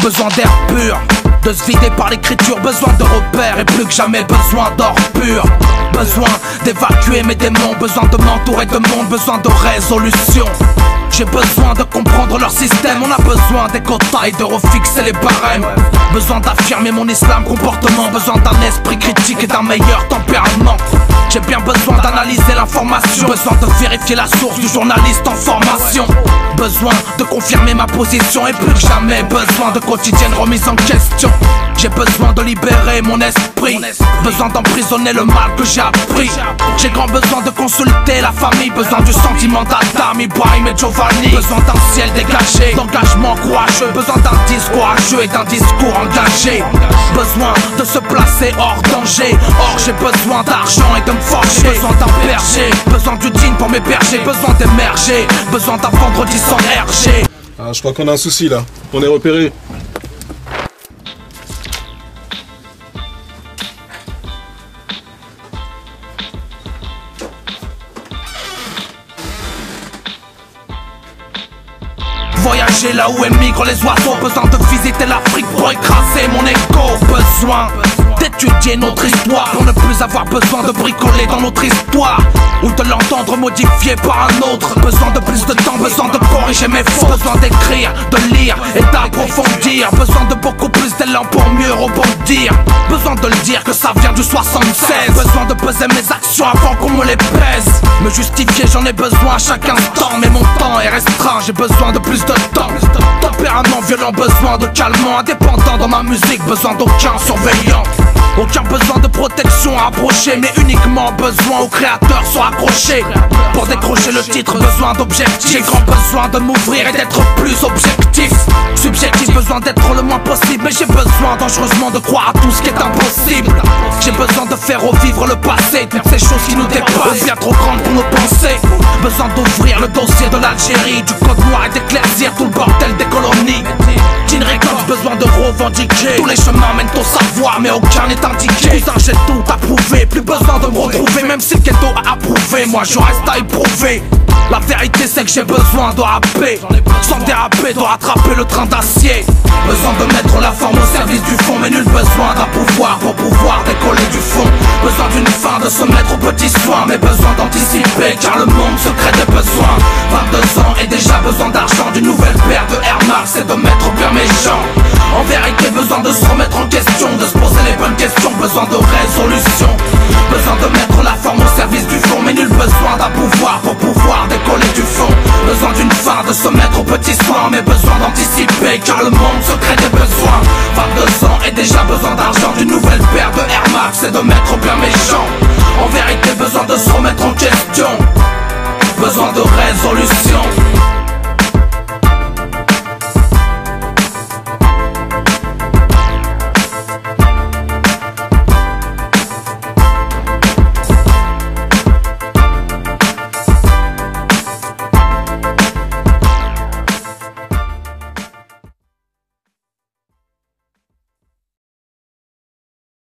Besoin d'air pur, de se vider par l'écriture. Besoin de repères et plus que jamais besoin d'or pur. Besoin d'évacuer mes démons, besoin de m'entourer de monde, besoin de résolution. J'ai besoin de comprendre leur système, on a besoin des quotas et de refixer les barèmes. Besoin d'affirmer mon islam comportement, besoin d'un esprit critique et d'un meilleur tempérament. J'ai bien besoin d'analyser l'information, besoin de vérifier la source du journaliste en formation. Besoin de confirmer ma position et plus que jamais besoin de quotidienne remise en question. J'ai besoin de libérer mon esprit, besoin d'emprisonner le mal que j'ai appris. J'ai grand besoin de consulter la famille, besoin du sentiment d'Adam, Ibrahim et Giovanni. Besoin d'un ciel dégagé, d'engagement courageux, besoin d'un disque courageux et d'un discours engagé. Besoin de se placer hors danger, or j'ai besoin d'argent et de me forger. Besoin d'un berger, besoin du digne pour m'héberger, besoin d'émerger, besoin d'un vendredi sans RG. Ah, je crois qu'on a un souci là, on est repéré. Voyager là où émigrent les oiseaux, besoin de visiter l'Afrique pour écraser mon égo. Besoin d'étudier notre histoire pour ne plus avoir besoin de bricoler dans notre histoire ou de l'entendre modifié par un autre. Besoin de plus de temps, besoin de corriger mes fautes, besoin d'écrire, de lire et d'approfondir. Besoin de beaucoup plus d'élan pour mieux rebondir. Besoin de le dire que ça vient du 76. Besoin de peser mes actions avant qu'on me les pèse. Me justifier j'en ai besoin à chaque instant, mais mon temps est restreint, j'ai besoin de plus de temps. Tempérament violent, besoin de calmant, indépendant dans ma musique, besoin d'aucun surveillant. Aucun besoin de protection à approcher, mais uniquement besoin au créateur soit accroché. Pour décrocher le titre, besoin d'objectifs. J'ai grand besoin de m'ouvrir et d'être plus objectif. Subjectif, besoin d'être le moins possible, mais j'ai besoin dangereusement de croire à tout ce qui est impossible. J'ai besoin de faire revivre le passé, toutes ces choses qui nous dépassent, bien trop grandes pour nos pensées. Besoin d'ouvrir le dossier de l'Algérie, du code noir et d'éclaircir tout le bordel des colonies. Jean Records, besoin de revendiquer. Tous les chemins mènent au savoir, mais aucun n'est indiqué. Cousin, j'ai tout approuvé, plus besoin de me retrouver. Même si le ghetto a approuvé, moi je reste à éprouver. La vérité c'est que j'ai besoin de rapper, sans déraper, de rattraper le train d'acier. Besoin de mettre la forme au service du fond, mais nul besoin d'un pouvoir pour pouvoir décoller du fond. Besoin d'une fin, de se mettre aux petits soins, mais besoin d'anticiper, car le monde se crée des besoins. 22 ans et déjà besoin d'argent, d'une nouvelle paire de Air Max et de mettre au bien méchant. En vérité besoin de se remettre en question, de se poser les bonnes questions, besoin de résolution. Besoin de mettre la forme au service du fond, mais nul besoin d'un pouvoir pour pouvoir décoller du fond. Besoin d'une fin, de se mettre aux petits soins, mais besoin d'anticiper, car le monde se crée des besoins. 22 ans et déjà besoin d'argent, d'une nouvelle paire de Air Max et de mettre au bien méchant. En vérité besoin de se remettre en question, besoin de résolution.